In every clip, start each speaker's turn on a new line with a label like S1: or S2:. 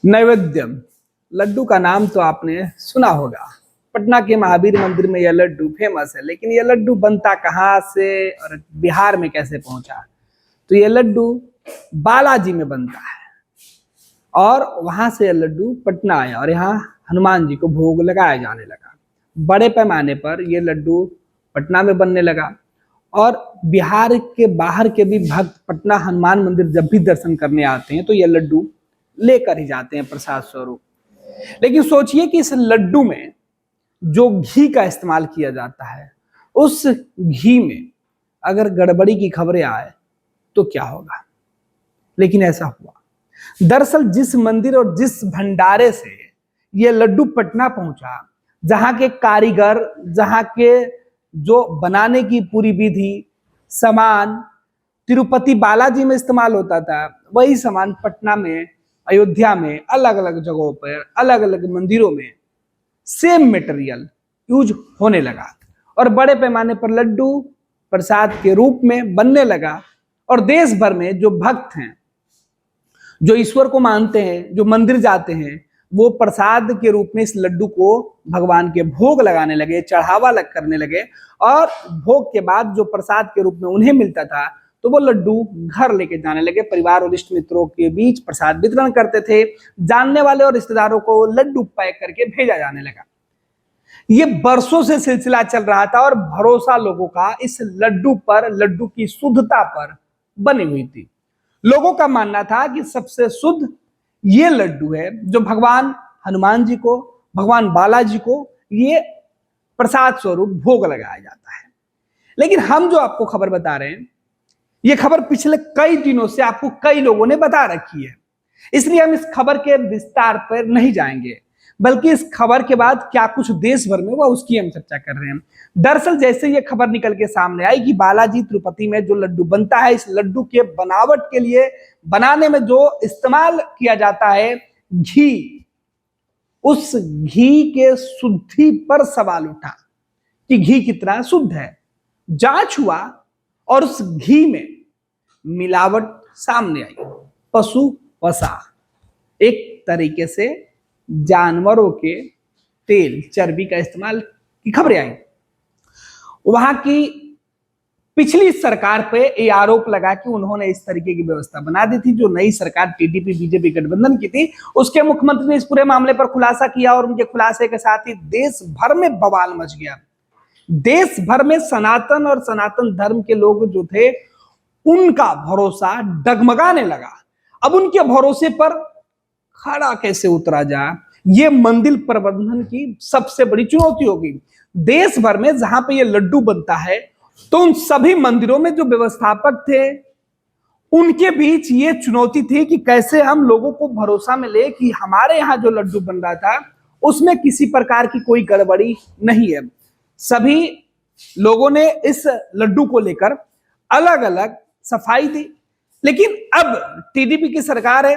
S1: नैवेद्य लड्डू का नाम तो आपने सुना होगा। पटना के महावीर मंदिर में यह लड्डू फेमस है, लेकिन यह लड्डू बनता कहाँ से और बिहार में कैसे पहुंचा? तो यह लड्डू बालाजी में बनता है और वहां से यह लड्डू पटना आया और यहाँ हनुमान जी को भोग लगाया जाने लगा। बड़े पैमाने पर यह लड्डू पटना में बनने लगा और बिहार के बाहर के भी भक्त पटना हनुमान मंदिर जब भी दर्शन करने आते हैं तो यह लड्डू लेकर ही जाते हैं प्रसाद स्वरूप। लेकिन सोचिए कि इस लड्डू में जो घी का इस्तेमाल किया जाता है, उस घी में अगर गड़बड़ी की खबरें आए तो क्या होगा? लेकिन ऐसा हुआ। दरअसल जिस मंदिर और जिस भंडारे से यह लड्डू पटना पहुंचा, जहां के कारीगर, जहां के जो बनाने की पूरी विधि सामान तिरुपति बालाजी में इस्तेमाल होता था, वही सामान पटना में, अयोध्या में, अलग अलग जगहों पर, अलग अलग मंदिरों में सेम मटेरियल यूज होने लगा और बड़े पैमाने पर लड्डू प्रसाद के रूप में बनने लगा। और देश भर में जो भक्त हैं, जो ईश्वर को मानते हैं, जो मंदिर जाते हैं, वो प्रसाद के रूप में इस लड्डू को भगवान के भोग लगाने लगे, चढ़ावा करने लगे और भोग के बाद जो प्रसाद के रूप में उन्हें मिलता था तो वो लड्डू घर लेके जाने लगे। परिवार और इष्ट मित्रों के बीच प्रसाद वितरण करते थे। जानने वाले और रिश्तेदारों को लड्डू पैक करके भेजा जाने लगा। ये बरसों से सिलसिला चल रहा था और भरोसा लोगों का इस लड्डू पर, लड्डू की शुद्धता पर बनी हुई थी। लोगों का मानना था कि सबसे शुद्ध ये लड्डू है जो भगवान हनुमान जी को, भगवान बालाजी को ये प्रसाद स्वरूप भोग लगाया जाता है। लेकिन हम जो आपको खबर बता रहे हैं, ये खबर पिछले कई दिनों से आपको कई लोगों ने बता रखी है, इसलिए हम इस खबर के विस्तार पर नहीं जाएंगे, बल्कि इस खबर के बाद क्या कुछ देश भर में हुआ उसकी हम चर्चा कर रहे हैं। दरअसल जैसे ये खबर निकल के सामने आई कि बालाजी तिरुपति में जो लड्डू बनता है, इस लड्डू के बनावट के लिए, बनाने में जो इस्तेमाल किया जाता है घी, उस घी के शुद्धि पर सवाल उठा कि घी कितना शुद्ध है। जांच हुआ और उस घी में मिलावट सामने आई। पशु वसा, एक तरीके से जानवरों के तेल, चर्बी का इस्तेमाल की खबरें आई। वहां की पिछली सरकार पे ये आरोप लगा कि उन्होंने इस तरीके की व्यवस्था बना दी थी। जो नई सरकार टीडीपी बीजेपी गठबंधन की थी, उसके मुख्यमंत्री ने इस पूरे मामले पर खुलासा किया और उनके खुलासे के साथ ही देश भर में बवाल मच गया। देश भर में सनातन और सनातन धर्म के लोग जो थे, उनका भरोसा डगमगाने लगा। अब उनके भरोसे पर खड़ा कैसे उतरा जाए, ये मंदिर प्रबंधन की सबसे बड़ी चुनौती होगी। देश भर में जहां पे ये लड्डू बनता है, तो उन सभी मंदिरों में जो व्यवस्थापक थे, उनके बीच ये चुनौती थी कि कैसे हम लोगों को भरोसा में ले कि हमारे यहाँ जो लड्डू बन रहा था उसमें किसी प्रकार की कोई गड़बड़ी नहीं है। सभी लोगों ने इस लड्डू को लेकर अलग अलग सफाई दी। लेकिन अब टीडीपी की सरकार है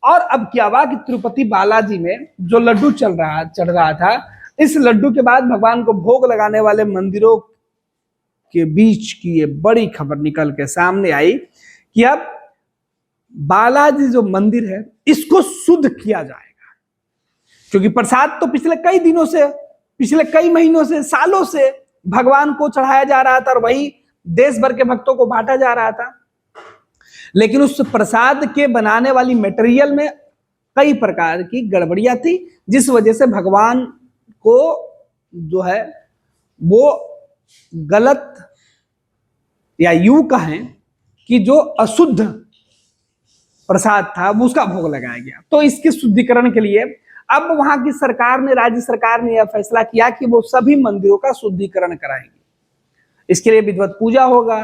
S1: और अब क्या हुआ कि तिरुपति बालाजी में जो लड्डू चढ़ रहा था, इस लड्डू के बाद भगवान को भोग लगाने वाले मंदिरों के बीच की ये बड़ी खबर निकल के सामने आई कि अब बालाजी जो मंदिर है इसको शुद्ध किया जाएगा। क्योंकि प्रसाद तो पिछले कई दिनों से, पिछले कई महीनों से, सालों से भगवान को चढ़ाया जा रहा था और वही देश भर के भक्तों को बांटा जा रहा था। लेकिन उस प्रसाद के बनाने वाली मटेरियल में कई प्रकार की गड़बड़ियां थी, जिस वजह से भगवान को जो है वो गलत, या यूं कहें कि जो अशुद्ध प्रसाद था वो उसका भोग लगाया गया। तो इसके शुद्धिकरण के लिए अब वहां की सरकार ने, राज्य सरकार ने यह फैसला किया कि वो सभी मंदिरों का शुद्धिकरण कराएंगे। इसके लिए विधिवत पूजा होगा,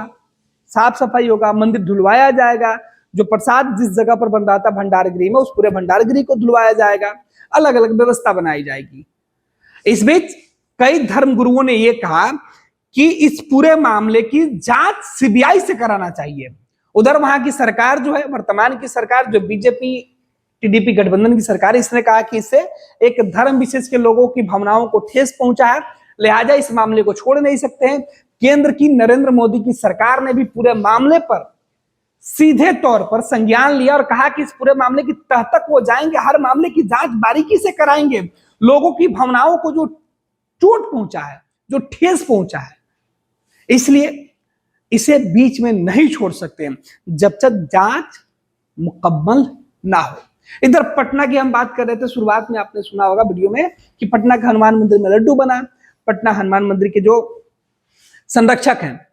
S1: साफ सफाई होगा, मंदिर धुलवाया जाएगा। जो प्रसाद जिस जगह पर बन रहा था भंडारगृह में, उस पूरे भंडारगृह को धुलवाया जाएगा। अलग अलग व्यवस्था बनाई जाएगी। इस बीच कई धर्म गुरुओं ने यह कहा कि इस पूरे मामले की जांच सीबीआई से कराना चाहिए। उधर वहां की सरकार जो है, वर्तमान की सरकार जो बीजेपी टीडीपी गठबंधन की सरकार, इसने कहा कि इससे एक धर्म विशेष के लोगों की भावनाओं को ठेस पहुंचा है, लिहाजा इस मामले को छोड़ नहीं सकते हैं। केंद्र की नरेंद्र मोदी की सरकार ने भी पूरे मामले पर सीधे तौर पर संज्ञान लिया और कहा कि इस पूरे मामले की तह तक वो जाएंगे, हर मामले की जांच बारीकी से कराएंगे, लोगों की भावनाओं को जो चोट पहुंचा है, जो ठेस पहुंचा है, इसलिए इसे बीच में नहीं छोड़ सकते जब तक जांच मुकम्मल ना हो। इधर पटना की हम बात कर रहे थे, शुरुआत में आपने सुना होगा वीडियो में कि पटना के हनुमान मंदिर में लड्डू बना। पटना हनुमान मंदिर के जो संरक्षक हैं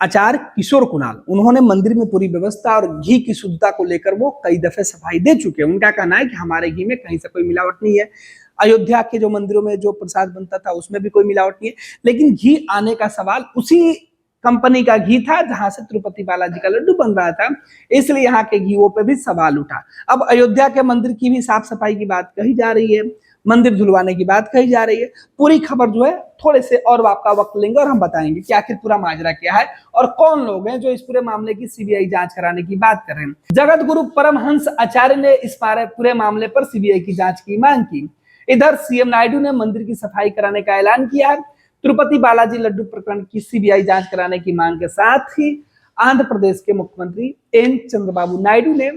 S1: आचार्य किशोर कुणाल, उन्होंने मंदिर में पूरी व्यवस्था और घी की शुद्धता को लेकर वो कई दफे सफाई दे चुके हैं। उनका कहना है कि हमारे घी में कहीं से कोई मिलावट नहीं है। अयोध्या के जो मंदिरों में जो प्रसाद बनता था उसमें भी कोई मिलावट नहीं है, लेकिन घी आने का सवाल उसी कंपनी का घी था जहां से तिरुपति बालाजी का लड्डू बन रहा था, इसलिए यहाँ के घीओं पे भी सवाल उठा। अब अयोध्या के मंदिर की भी साफ सफाई की बात कही जा रही है, मंदिर धुलवाने की बात कही जा रही है। पूरी खबर जो है थोड़े से और आपका वक्त लेंगे और हम बताएंगे कि आखिर पूरा माजरा क्या है और कौन लोग हैं जो इस पूरे मामले की सीबीआई जांच कराने की बात कर रहे हैं। जगत गुरु परमहंस आचार्य ने इस पूरे मामले पर सीबीआई की जांच की मांग की। इधर सीएम नायडू ने मंदिर की सफाई कराने का ऐलान किया है। तिरुपति बालाजी लड्डू प्रकरण की सीबीआई जांच कराने की मांग के साथ ही आंध्र प्रदेश के मुख्यमंत्री एन चंद्रबाबू नायडू ने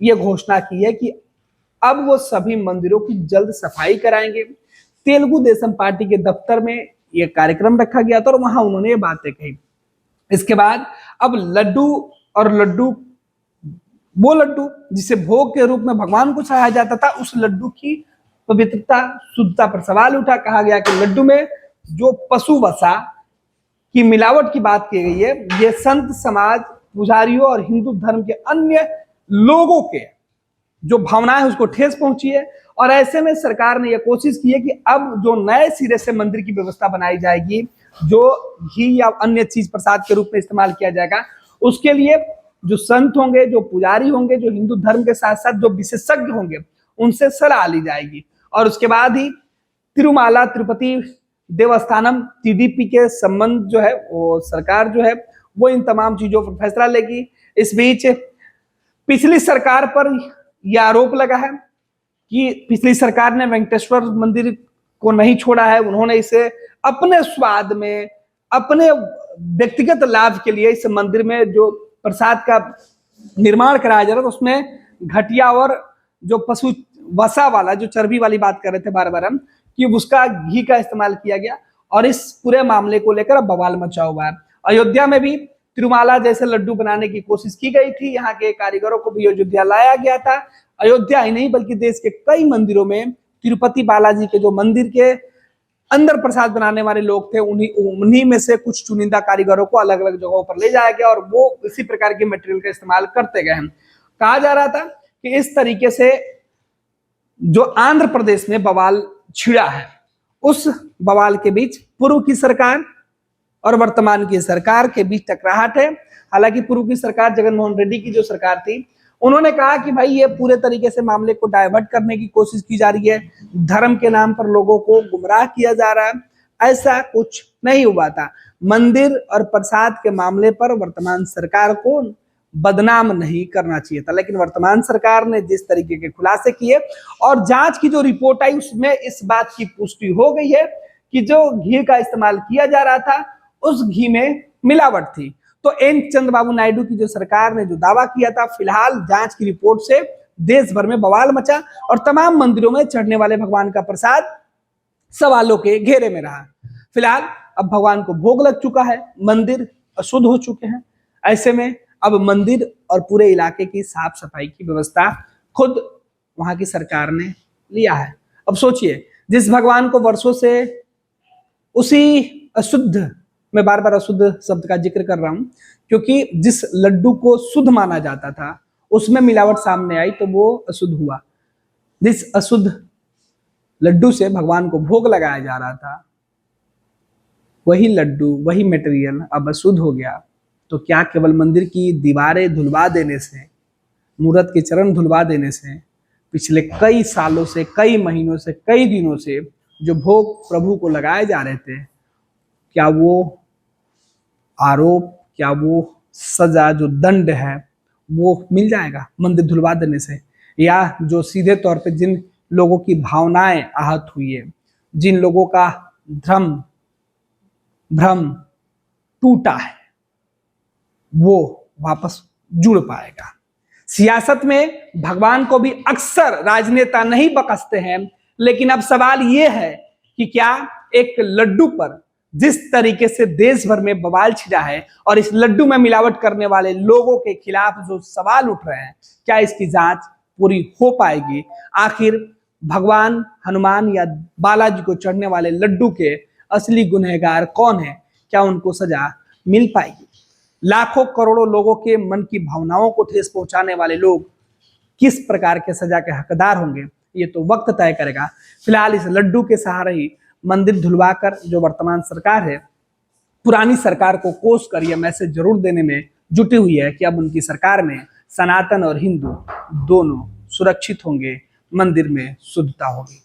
S1: यह घोषणा की है कि अब वो सभी मंदिरों की जल्द सफाई कराएंगे। तेलुगु देशम पार्टी के दफ्तर में यह कार्यक्रम रखा गया था और वहां उन्होंने ये बातें कही। इसके बाद अब लड्डू वो लड्डू जिसे भोग के रूप में भगवान को चढ़ाया जाता था, उस लड्डू की पवित्रता शुद्धता पर सवाल उठा। कहा गया कि लड्डू में जो पशु वसा की मिलावट की बात की गई है, ये संत समाज, पुजारियों और हिंदू धर्म के अन्य लोगों के जो भावनाएं उसको ठेस पहुंची है। और ऐसे में सरकार ने यह कोशिश की है कि अब जो नए सिरे से मंदिर की व्यवस्था बनाई जाएगी, जो घी या अन्य चीज प्रसाद के रूप में इस्तेमाल किया जाएगा, उसके लिए जो संत होंगे, जो पुजारी होंगे, जो हिंदू धर्म के साथ साथ जो विशेषज्ञ होंगे, उनसे सलाह ली जाएगी। और उसके बाद ही तिरुमाला तिरुपति देवस्थानम टीडीपी के संबंध जो है वो सरकार जो है वो इन तमाम चीजों पर फैसला लेगी। इस बीच पिछली सरकार पर यह आरोप लगा है कि पिछली सरकार ने वेंकटेश्वर मंदिर को नहीं छोड़ा है, उन्होंने इसे अपने स्वाद में, अपने व्यक्तिगत लाभ के लिए इस मंदिर में जो प्रसाद का निर्माण कराया जा रहा था उसमें घटिया और जो पशु वसा वाला, जो चर्बी वाली बात कर रहे थे बार बार हम, कि उसका घी का इस्तेमाल किया गया और इस पूरे मामले को लेकर अब बवाल मचा हुआ है। अयोध्या में भी तिरुमाला जैसे लड्डू बनाने की कोशिश की गई थी, यहाँ के कारीगरों को भी अयोध्या लाया गया था। अयोध्या ही नहीं बल्कि देश के कई मंदिरों में तिरुपति बालाजी के जो मंदिर के अंदर प्रसाद बनाने वाले लोग थे, उन्हीं में से कुछ चुनिंदा कारीगरों को अलग अलग जगहों पर ले जाया गया और वो इसी प्रकार के मटेरियल का इस्तेमाल करते गए हैं। कहा जा रहा था कि इस तरीके से जो आंध्र प्रदेश में बवाल छिड़ा है, उस बवाल के बीच पूर्व की सरकार और वर्तमान की सरकार के बीच टकराहट है। हालांकि पूर्व की सरकार जगनमोहन रेड्डी की जो सरकार थी, उन्होंने कहा कि भाई ये पूरे तरीके से मामले को डाइवर्ट करने की कोशिश की जा रही है, धर्म के नाम पर लोगों को गुमराह किया जा रहा है। ऐसा कुछ नहीं हुआ था। मंदिर और प्रसाद के मामले पर वर्तमान सरकार को बदनाम नहीं करना चाहिए था, लेकिन वर्तमान सरकार ने जिस तरीके के खुलासे किए और जांच की जो रिपोर्ट आई उसमें इस बात की पुष्टि हो गई है कि जो घी का इस्तेमाल किया जा रहा था उस घी में मिलावट थी। तो एन चंद्रबाबू नायडू की जो सरकार ने जो दावा किया था, फिलहाल जांच की रिपोर्ट से देश भर में बवाल मचा और तमाम मंदिरों में चढ़ने वाले भगवान का प्रसाद सवालों के घेरे में रहा। फिलहाल अब भगवान को भोग लग चुका है, मंदिर अशुद्ध हो चुके हैं। ऐसे में अब मंदिर और पूरे इलाके की साफ सफाई की व्यवस्था खुद वहां की सरकार ने लिया है। अब सोचिए, जिस भगवान को वर्षों से उसी अशुद्ध, मैं बार बार अशुद्ध शब्द का जिक्र कर रहा हूं क्योंकि जिस लड्डू को शुद्ध माना जाता था उसमें मिलावट सामने आई तो वो अशुद्ध हुआ। जिस अशुद्ध लड्डू से भगवान को भोग लगाया जा रहा था, वही लड्डू, वही मटेरियल अब अशुद्ध हो गया। तो क्या केवल मंदिर की दीवारें धुलवा देने से, मूर्त के चरण धुलवा देने से, पिछले कई सालों से, कई महीनों से, कई दिनों से जो भोग प्रभु को लगाए जा रहे थे, क्या वो आरोप, क्या वो सजा, जो दंड है वो मिल जाएगा मंदिर धुलवा देने से? या जो सीधे तौर पे जिन लोगों की भावनाएं आहत हुई है, जिन लोगों का भ्रम टूटा है, वो वापस जुड़ पाएगा। सियासत में भगवान को भी अक्सर राजनेता नहीं बकसते हैं, लेकिन अब सवाल यह है कि क्या एक लड्डू पर जिस तरीके से देश भर में बवाल छिड़ा है और इस लड्डू में मिलावट करने वाले लोगों के खिलाफ जो सवाल उठ रहे हैं, क्या इसकी जांच पूरी हो पाएगी? आखिर भगवान हनुमान या बालाजी को चढ़ने वाले लड्डू के असली गुनहगार कौन है? क्या उनको सजा मिल पाएगी? लाखों करोड़ों लोगों के मन की भावनाओं को ठेस पहुंचाने वाले लोग किस प्रकार के सजा के हकदार होंगे, ये तो वक्त तय करेगा। फिलहाल इस लड्डू के सहारे ही मंदिर धुलवाकर जो वर्तमान सरकार है, पुरानी सरकार को कोस कर यह मैसेज जरूर देने में जुटी हुई है कि अब उनकी सरकार में सनातन और हिंदू दोनों सुरक्षित होंगे, मंदिर में शुद्धता होगी।